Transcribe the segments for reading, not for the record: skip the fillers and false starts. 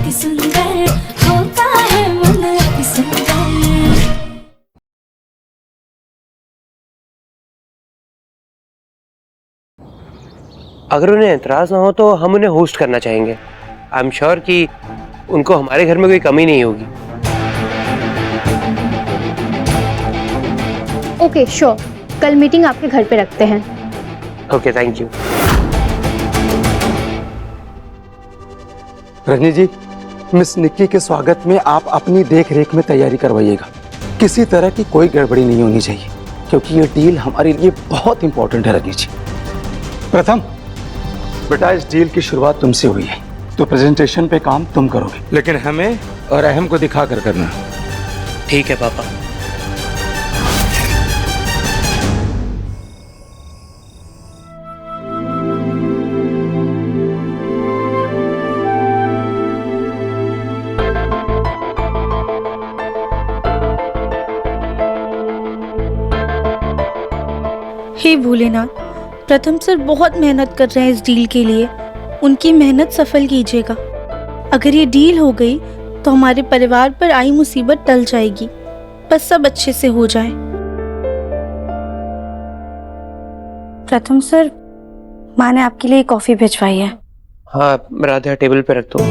अति सुंदर होता है मन अति सुंदर। अगर उन्हें एतराज ना हो तो हम उन्हें होस्ट करना चाहेंगे। आई एम श्योर कि उनको हमारे घर में कोई कमी नहीं होगी। ओके श्योर, कल मीटिंग आपके घर पे रखते हैं। Okay thank you. Rajni ji, miss Nikki के स्वागत में आप अपनी देख रेख में तैयारी करवाइएगा। किसी तरह की कोई गड़बड़ी नहीं होनी चाहिए, क्योंकि ये डील हमारे लिए बहुत इंपॉर्टेंट है। रजनी जी, प्रथम बेटा, इस डील की शुरुआत तुमसे हुई है, तो प्रेजेंटेशन पे काम तुम करोगे, लेकिन हमें और अहम को दिखा कर करना। ठीक है पापा। हे भोलेनाथ, प्रथम सर बहुत मेहनत कर रहे हैं इस डील के लिए, उनकी मेहनत सफल कीजिएगा। अगर ये डील हो गई तो हमारे परिवार पर आई मुसीबत टल जाएगी, बस सब अच्छे से हो जाए। प्रथम सर, माँ ने आपके लिए कॉफी भिजवाई है। हाँ राधा, टेबल पे रख दो।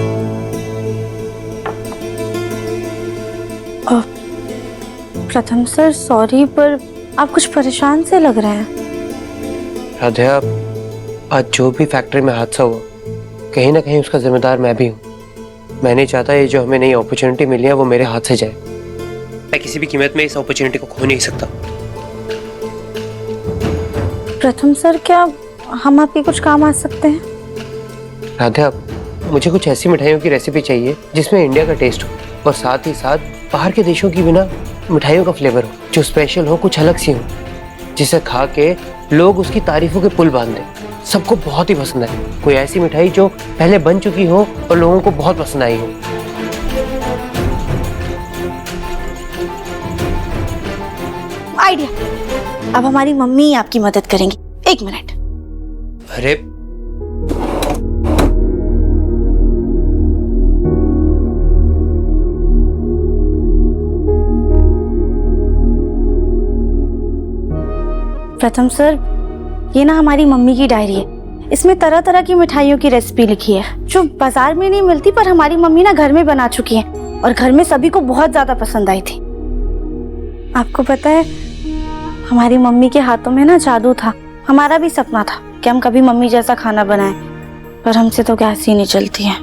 प्रथम सर सॉरी, पर आप कुछ परेशान से लग रहे हैं। राधा, आज जो भी फैक्ट्री में हादसा हुआ, कहीं ना कहीं उसका जिम्मेदार मैं भी हूँ। मैं नहीं चाहता ये जो हमें नई अपॉर्चुनिटी मिली है वो मेरे हाथ से जाए। मैं किसी भी कीमत में इस अपॉर्चुनिटी को खो नहीं सकता। प्रथम सर, क्या हम आपके कुछ काम आ सकते हैं? राधा, मुझे कुछ ऐसी मिठाइयों की रेसिपी चाहिए जिसमें इंडिया का टेस्ट हो, और साथ ही साथ बाहर के देशों की भी ना मिठाइयों का फ्लेवर हो, जो स्पेशल हो, कुछ अलग सी हो, जिसे खा के लोग उसकी तारीफों के पुल बांध दें। सबको बहुत ही पसंद आए। कोई ऐसी मिठाई जो पहले बन चुकी हो और लोगों को बहुत पसंद आई हो। आइडिया। अब हमारी मम्मी आपकी मदद करेंगी। 1 मिनट। अरे प्रथम सर, ये ना हमारी मम्मी की डायरी है। इसमें तरह तरह की मिठाइयों की रेसिपी लिखी है, जो बाजार में नहीं मिलती, पर हमारी मम्मी ना घर में बना चुकी है, और घर में सभी को बहुत ज्यादा पसंद आई थी। आपको पता है, हमारी मम्मी के हाथों में ना जादू था। हमारा भी सपना था कि हम कभी मम्मी जैसा खाना बनाएं, पर हमसे तो गैस ही नहीं चलती है।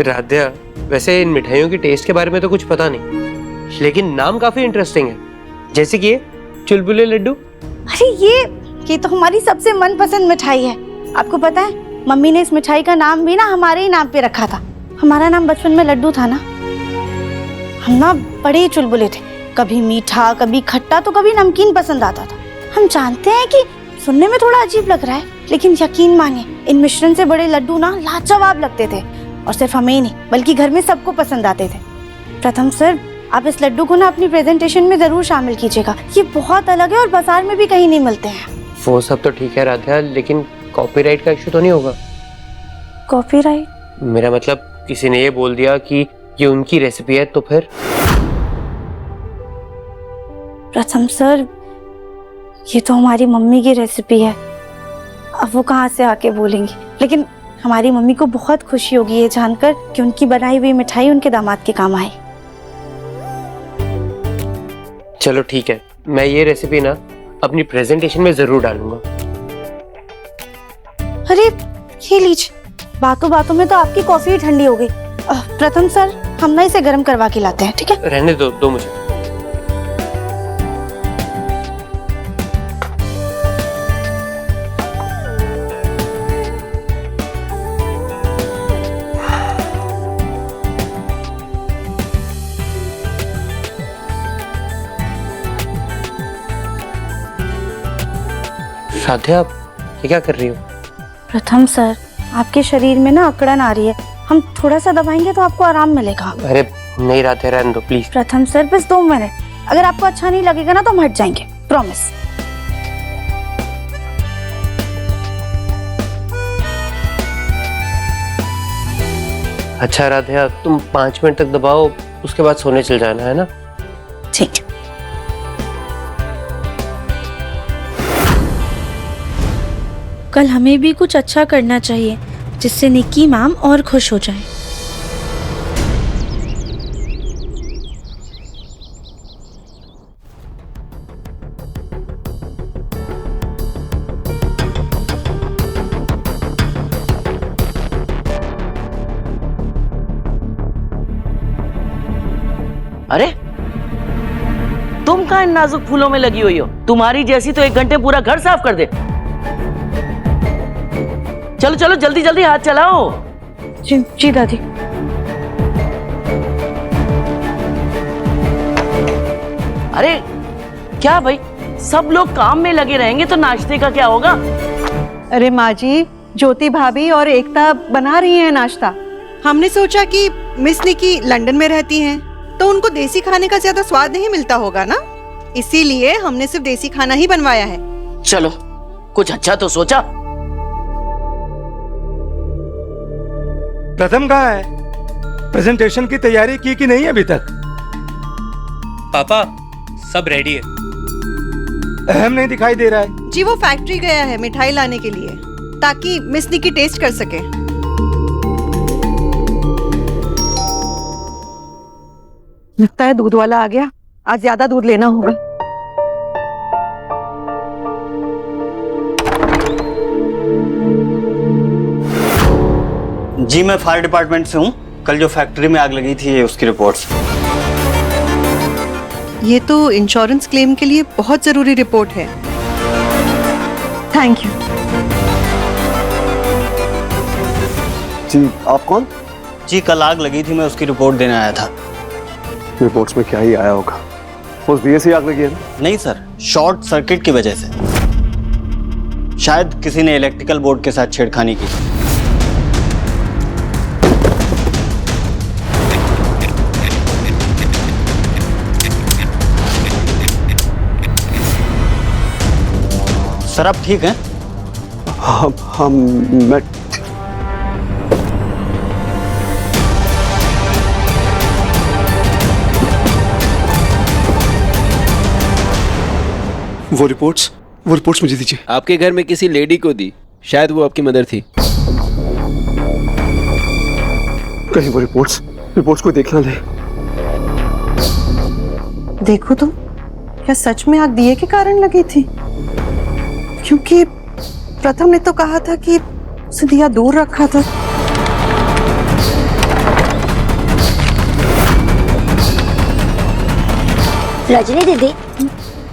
राधा, वैसे इन मिठाइयों की टेस्ट के बारे में तो कुछ पता नहीं, लेकिन नाम काफी इंटरेस्टिंग है, जैसे कि ये चुलबुले लड्डू। अरे ये तो हमारी सबसे मनपसंद मिठाई है। आपको पता है, मम्मी ने इस मिठाई का नाम भी ना हमारे ही नाम पे रखा था। हमारा नाम बचपन में लड्डू था ना। हम ना बड़े ही चुलबुले थे, कभी मीठा, कभी खट्टा, तो कभी नमकीन पसंद आता था। हम जानते हैं कि सुनने में थोड़ा अजीब लग रहा है, लेकिन यकीन मानिए, इन मिश्रण से बड़े लड्डू ना लाजवाब लगते थे, और सिर्फ हमें ही नहीं बल्कि घर में सबको पसंद आते थे। प्रथम सर, आप इस लड्डू को ना अपनी प्रेजेंटेशन में जरूर शामिल कीजिएगा। ये बहुत अलग है और बाजार में भी कहीं नहीं मिलते हैं। वो सब तो ठीक है राधा, लेकिन कॉपीराइट का इशू तो नहीं होगा? कॉपीराइट? मेरा मतलब, किसी ने ये बोल दिया कि ये उनकी रेसिपी है तो फिर? प्रथम सर, ये तो हमारी मम्मी की रेसिपी है, अब वो कहाँ से आके बोलेंगी। लेकिन हमारी मम्मी को बहुत खुशी होगी ये जानकर कि उनकी बनाई हुई मिठाई उनके दामाद के काम आई। चलो ठीक है, मैं ये रेसिपी ना अपनी प्रेजेंटेशन में जरूर डालूंगा। अरे ये लीजिए, बातों बातों में तो आपकी कॉफी ठंडी हो गई। प्रथम सर, हम ना इसे गर्म करवा के लाते हैं, ठीक है? रहने दो मुझे। साध्या, आप ये क्या कर रही हो? प्रथम सर, आपके शरीर में ना अकड़न आ रही है, हम थोड़ा सा दबाएंगे तो आपको आराम मिलेगा। अरे नहीं राधे, रहने दो प्लीज। प्रथम सर, बस 2 मिनट, अगर आपको अच्छा नहीं लगेगा ना तो हम हट जाएंगे, प्रॉमिस। अच्छा राधिया, तुम 5 मिनट तक दबाओ, उसके बाद सोने चल जाना है ना। ठीक। कल हमें भी कुछ अच्छा करना चाहिए जिससे निक्की मैम और खुश हो जाए। अरे तुम कहाँ इन नाजुक फूलों में लगी हुई हो? तुम्हारी जैसी तो 1 घंटे पूरा घर साफ कर दे। चलो चलो जल्दी जल्दी हाथ चलाओ। जी जी दादी। अरे क्या भाई, सब लोग काम में लगे रहेंगे तो नाश्ते का क्या होगा? अरे माँ जी, ज्योति भाभी और एकता बना रही हैं नाश्ता। हमने सोचा कि मिस निकी लंदन में रहती हैं तो उनको देसी खाने का ज्यादा स्वाद नहीं मिलता होगा ना, इसीलिए हमने सिर्फ देसी खाना ही बनवाया है। चलो कुछ अच्छा तो सोचा। प्रथम कहाँ है? प्रेजेंटेशन की तैयारी की कि नहीं अभी तक? पापा सब रेडी है। अहम नहीं दिखाई दे रहा है। जी वो फैक्ट्री गया है मिठाई लाने के लिए ताकि मिस निकी टेस्ट कर सके। लगता है दूध वाला आ गया, आज ज्यादा दूध लेना होगा। जी मैं फायर डिपार्टमेंट से हूँ। कल जो फैक्ट्री में आग लगी थी उसकी रिपोर्ट्स। ये तो इंश्योरेंस क्लेम के लिए बहुत जरूरी रिपोर्ट है। Thank you. जी आप कौन? जी कल आग लगी थी, मैं उसकी रिपोर्ट देने आया था। रिपोर्ट्स में क्या ही आया होगा? उस दिए से आग लगी है? नहीं सर, शॉर्ट सर्किट की वजह से। शायद किसी ने इलेक्ट्रिकल बोर्ड के साथ छेड़खानी की। सर आप ठीक हैं? हम मैं वो रिपोर्ट्स मुझे दीजिए। आपके घर में किसी लेडी को दी, शायद वो आपकी मदर थी। कहीं वो रिपोर्ट्स को देखना ले। देखो तुम, क्या सच में आग दिए के कारण लगी थी? क्योंकि प्रथम ने तो कहा था कि उसे दिया दूर रखा था। रजनी दीदी,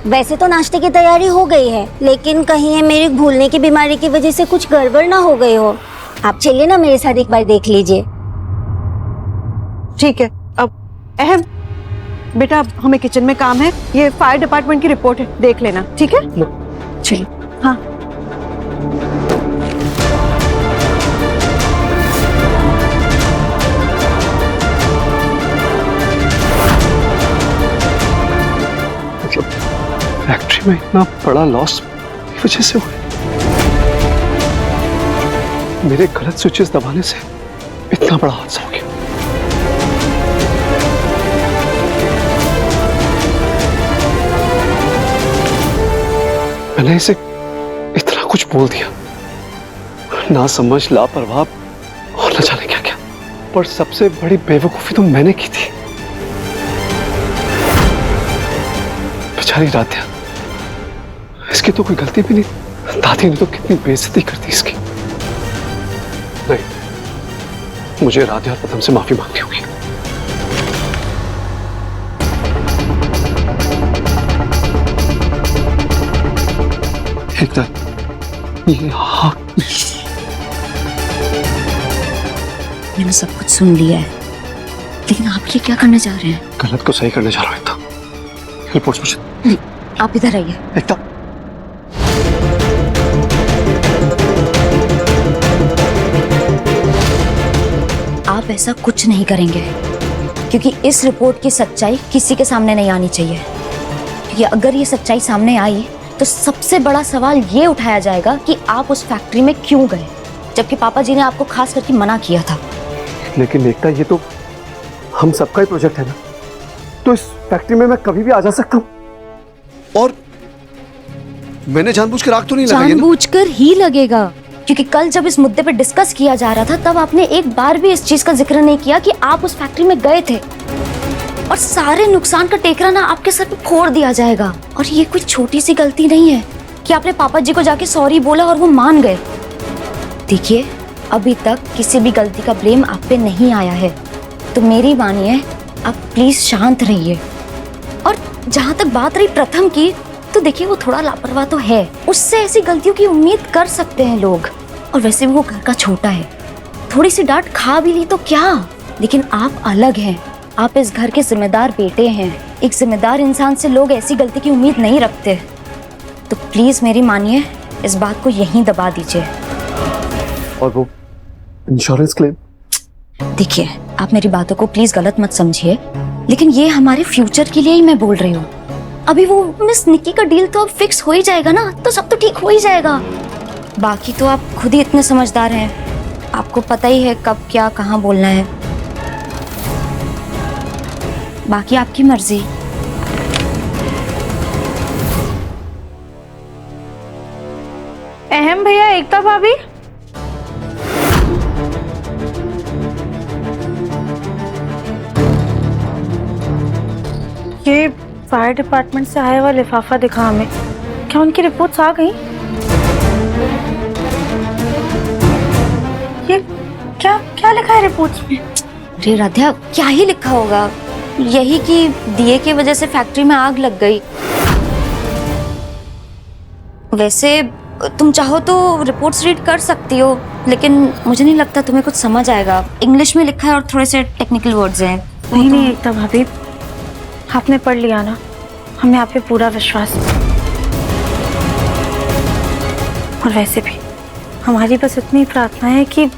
वैसे तो नाश्ते की तैयारी हो गई है, लेकिन कहीं मेरे भूलने की बीमारी की वजह से कुछ गड़बड़ ना हो गई हो। आप चलिए ना मेरे साथ एक बार देख लीजिए। ठीक है। अब अहम बेटा, हमें किचन में काम है, ये फायर डिपार्टमेंट की रिपोर्ट है, देख लेना। ठीक है चलिए। हाँ फैक्ट्री में इतना बड़ा लॉस की वजह से हुआ। मेरे गलत स्विचेस दबाने से इतना बड़ा हादसा हो गया। मैंने इसे इतना कुछ बोल दिया, ना समझ, लापरवाह और न जाने क्या क्या। पर सबसे बड़ी बेवकूफी तो मैंने की थी। बेचारी राधिया, इसकी तो कोई गलती भी नहीं। दादी ने तो कितनी बेइज्जती कर दी इसकी। नहीं, मुझे राधिया और प्रथम से माफी मांगनी होगी। ये हाँ, मैंने सब कुछ सुन लिया है, लेकिन आप ये क्या करने जा रहे हैं? गलत को सही करने जा रहा हूं। एकता, रिपोर्ट्स मुझे नहीं, आप इधर आइए। एकता, आप ऐसा कुछ नहीं करेंगे, क्योंकि इस रिपोर्ट की सच्चाई किसी के सामने नहीं आनी चाहिए। क्योंकि अगर ये सच्चाई सामने आई तो सबसे बड़ा सवाल ये उठाया जाएगा कि आप उस फैक्ट्री में क्यों गए, जबकि पापा जी ने आपको खास करके मना किया था। लेकिन एकता, ये तो हम सबका ही प्रोजेक्ट है ना, तो इस फैक्ट्री में मैं कभी भी आ जा सकता हूँ। और मैंने जानबूझ कर आग तो नहीं लगाई है ना? जानबूझकर ही लगेगा, क्योंकि कल जब इस मुद्दे पे डिस्कस किया जा रहा था तब आपने एक बार भी इस चीज का जिक्र नहीं किया कि आप उस फैक्ट्री में गए थे, और सारे नुकसान का टेकरा ना आपके सर पे फोड़ दिया जाएगा। और ये कोई छोटी सी गलती नहीं है कि आपने पापा जी को जाके सॉरी बोला और वो मान गए। देखिए, अभी तक किसी भी गलती का ब्लेम आप पे नहीं आया है, तो मेरी मानिए आप प्लीज शांत रहिए। और जहाँ तक बात रही प्रथम की, तो देखिए वो थोड़ा लापरवाह तो है, उससे ऐसी गलतियों की उम्मीद कर सकते हैं लोग। और वैसे भी वो घर का छोटा है, थोड़ी सी डांट खा भी ली तो क्या, लेकिन आप अलग हैं, आप इस घर के जिम्मेदार बेटे हैं। एक जिम्मेदार इंसान से लोग ऐसी गलती की उम्मीद नहीं रखते। तो प्लीज मेरी मानिए, इस बात को यहीं दबा दीजिए। और वो इंश्योरेंस क्लेम? देखिए, आप मेरी बातों को प्लीज गलत मत समझिए, लेकिन ये हमारे फ्यूचर के लिए ही मैं बोल रही हूँ। अभी वो मिस निक्की का डील तो अब फिक्स हो ही जाएगा ना, तो सब तो ठीक हो ही जाएगा। बाकी तो आप खुद ही इतने समझदार हैं, आपको पता ही है कब क्या कहाँ बोलना है। बाकी आपकी मर्जी। अहम भैया, एकता भाभी, ये फायर डिपार्टमेंट से आया हुआ लिफाफा दिखा हमें, क्या उनकी रिपोर्ट्स आ गई? ये क्या क्या लिखा है रिपोर्ट्स में? अरे राध्या, क्या ही लिखा होगा, यही कि दिए की वजह से फैक्ट्री में आग लग गई। वैसे तुम चाहो तो रिपोर्ट्स रीड कर सकती हो, लेकिन मुझे नहीं लगता तुम्हें कुछ समझ आएगा। इंग्लिश में लिखा है और थोड़े से टेक्निकल वर्ड्स हैं। नहीं एकता भाभी, आपने पढ़ लिया ना, हमें आप पे पूरा विश्वास है। और वैसे भी हमारी बस इतनी प्रार्थना है कि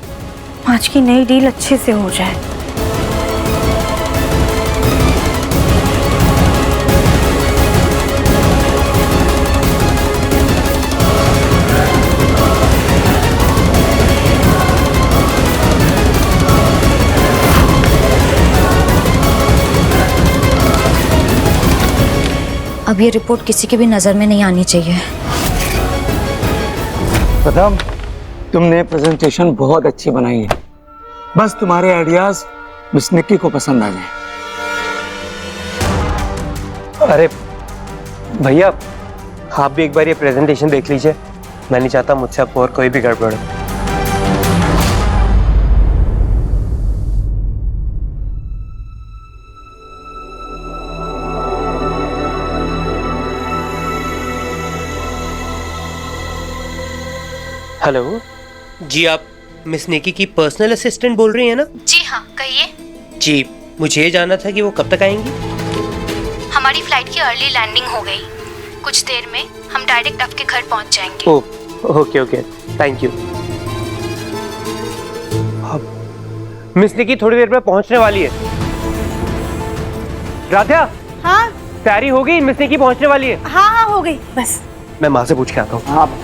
आज की नई डील अच्छे से हो जाए। अब ये रिपोर्ट किसी की भी नजर में नहीं आनी चाहिए। प्रथम, तुमने प्रेजेंटेशन बहुत अच्छी बनाई है, बस तुम्हारे आइडियाज मिस निक्की को पसंद आ जाए। अरे भैया, आप भी एक बार ये प्रेजेंटेशन देख लीजिए, मैं नहीं चाहता मुझसे अब और कोई भी गड़बड़ हो। हेलो जी, आप मिस निकी की पर्सनल असिस्टेंट बोल रही हैं ना? जी हाँ, कहिए। जी, मुझे ये जानना था कि वो कब तक आएंगी? हमारी फ्लाइट की अर्ली लैंडिंग हो गई, कुछ देर में हम डायरेक्ट आपके घर पहुंच जाएंगे। Oh, okay okay, thank you. Miss Nikki थोड़ी देर में पहुंचने वाली है। राध्या, हाँ तैयारी हो गई? मिस निकी पहुंचने वाली है। हाँ हाँ हो गई, बस मैं माँ से पूछ के आता हूँ। आप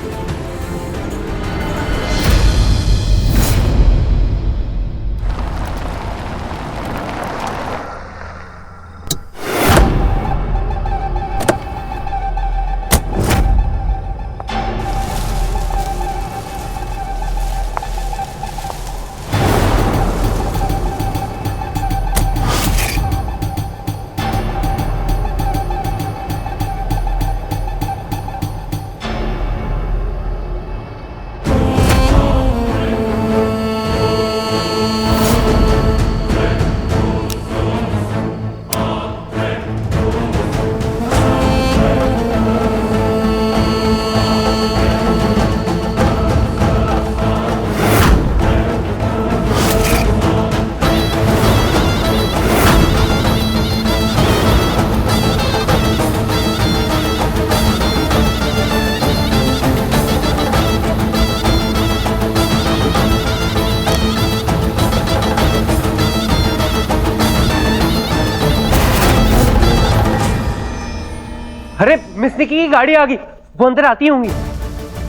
अरे मिस निकी की गाड़ी आ गई, वो अंदर आती होंगी।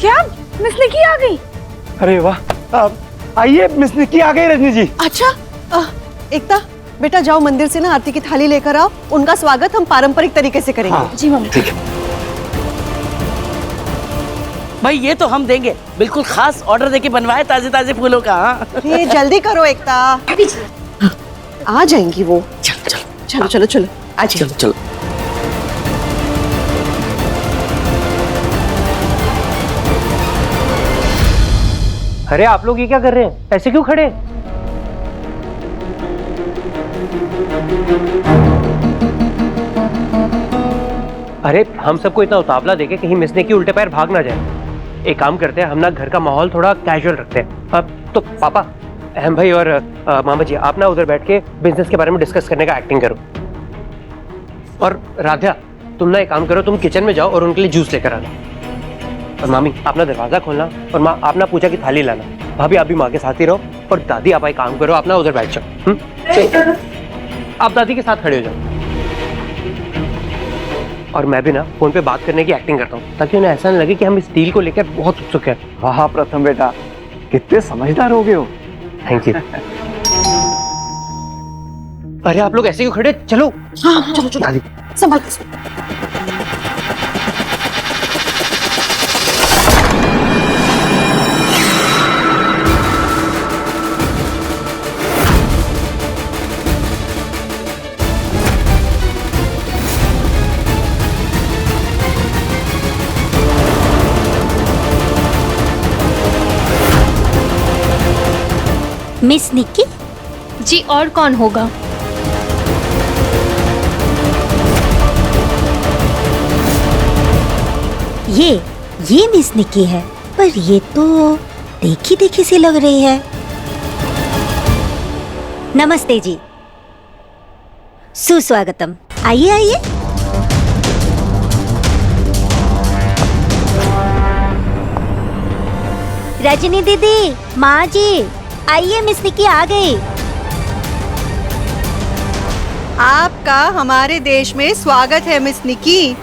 क्या मिस निकी आ गई? अरे वाह, आइए, मिस निक्की आ गई रजनी जी। अच्छा, एकता बेटा जाओ मंदिर से ना आरती की थाली लेकर आओ, उनका स्वागत हम पारंपरिक तरीके से करेंगे। हाँ। जी मम्मी। ठीक है। भाई ये तो हम देंगे, बिल्कुल खास ऑर्डर देके बनवाए ताजे ताजे फूलों का। हाँ? ये जल्दी करो एकता, आ जाएंगी वो। चलो चलो चलो चलो चलो आ जाइए। चलो चलो। अरे आप लोग ये क्या कर रहे हैं? ऐसे क्यों खड़े हैं? अरे हम सबको इतना उतावला देके कहीं मिस निक्की उल्टे पैर भाग ना जाए। एक काम करते हैं, हम ना घर का माहौल थोड़ा कैजुअल रखते हैं। अब तो पापा, अहम भाई और मामा जी, आप ना उधर बैठ के बिजनेस के बारे में डिस्कस करने का एक्टिंग करो। और राधा, तुम ना एक काम करो, तुम किचन में जाओ और उनके लिए जूस लेकर आना। और मामी, आप ना दरवाजा खोलना, और माँ आप ना पूजा की थाली लाना। भाभी आप भी माँ के साथ ही रहो, और दादी आप एक काम करो, आप ना उधर बैठ जाओ। आप दादी के साथ खड़े हो जाओ, और मैं भी ना फोन पे बात करने की एक्टिंग करता हूँ, ताकि उन्हें ऐसा नहीं लगे कि हम इस डील को लेकर बहुत उत्सुक हैं। वाह प्रथम बेटा, कितने समझदार हो गए हो। Thank you. अरे आप लोग ऐसे क्यों खड़े? चलो। हाँ चलो चलो, दादी संभाल। मिस निक्की जी, और कौन होगा? ये मिस निक्की है, पर ये तो देखी देखी सी लग रही है। नमस्ते जी, सुस्वागतम। आइए आइए। रजनी दीदी, माँ जी, आइए, मिस निक्की आ गई। आपका हमारे देश में स्वागत है मिस निक्की।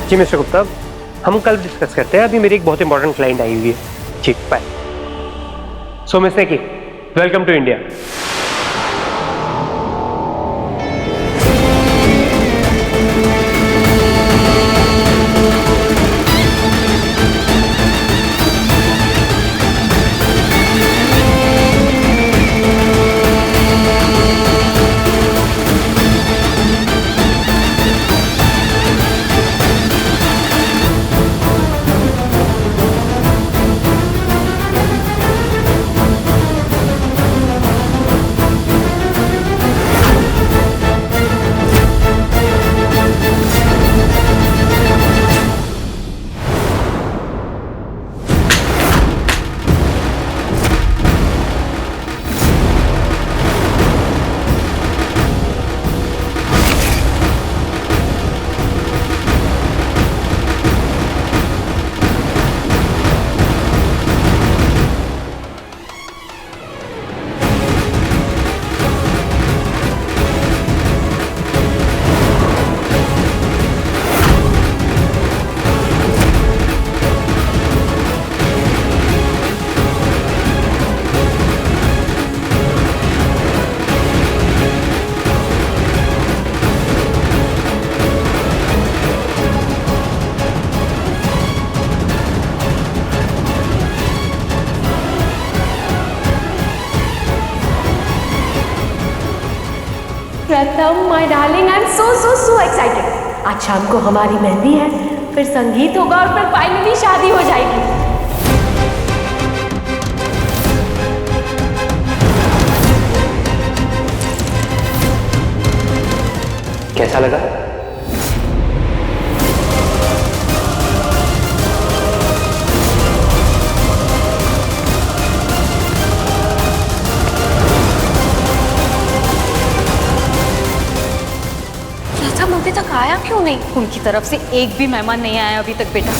जी मिस्टर गुप्ता, हम कल डिस्कस करते हैं। अभी मेरी एक बहुत इंपॉर्टेंट क्लाइंट आई हुई है। ठीक, bye. So Miss Nikki, welcome to India. Pratham, my darling, I am so excited. आज शाम को हमारी मेहंदी है, फिर संगीत होगा और फिर फाइनली शादी हो जाएगी। कैसा लगा? बुलाया क्यों नहीं? उनकी तरफ से एक भी मेहमान नहीं आया अभी तक बेटा।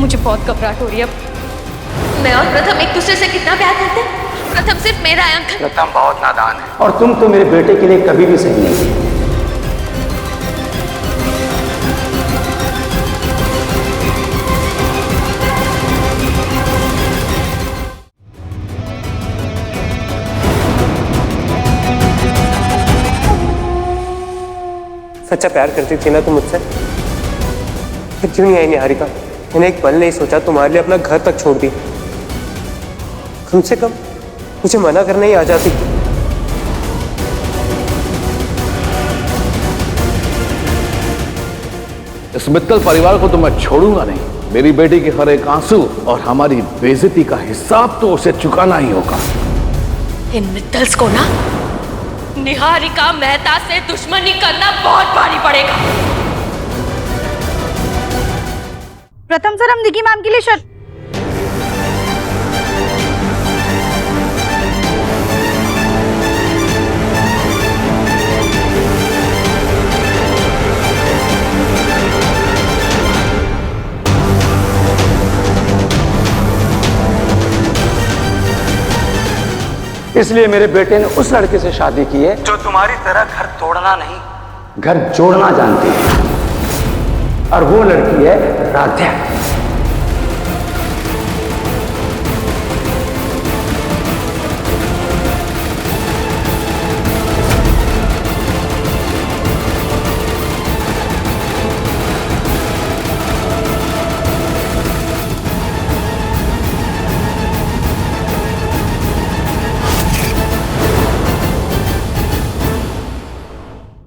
मुझे बहुत घबराहट हो रही है अब। मैं और प्रथम एक दूसरे से कितना प्यार करते हैं। प्रथम सिर्फ मेरा है अंकल। प्रथम बहुत नादान है और तुम तो मेरे बेटे के लिए कभी भी सही नहीं है। सच्चा प्यार करती थी ना तुम मुझसे, फिर क्यों नहीं आई निहारिका? मैंने एक पल नहीं सोचा तुम्हारे लिए अपना घर तक छोड़ दी। कम से कम मुझे मना करने ही आ जाती। इस मित्तल परिवार को तो मैं छोड़ूंगा नहीं। मेरी बेटी के हर एक आंसू और हमारी बेइज्जती का हिसाब तो उसे चुकाना ही होगा। इन मित्तल्स को ना निहारिका मेहता से दुश्मनी करना बहुत भारी पड़ेगा। प्रथम सर, हम निकी मैम के लिए शर्त। इसलिए मेरे बेटे ने उस लड़के से शादी की है जो तुम्हारी तरह घर तोड़ना नहीं, घर जोड़ना जानती है। और वो लड़की है राध्या।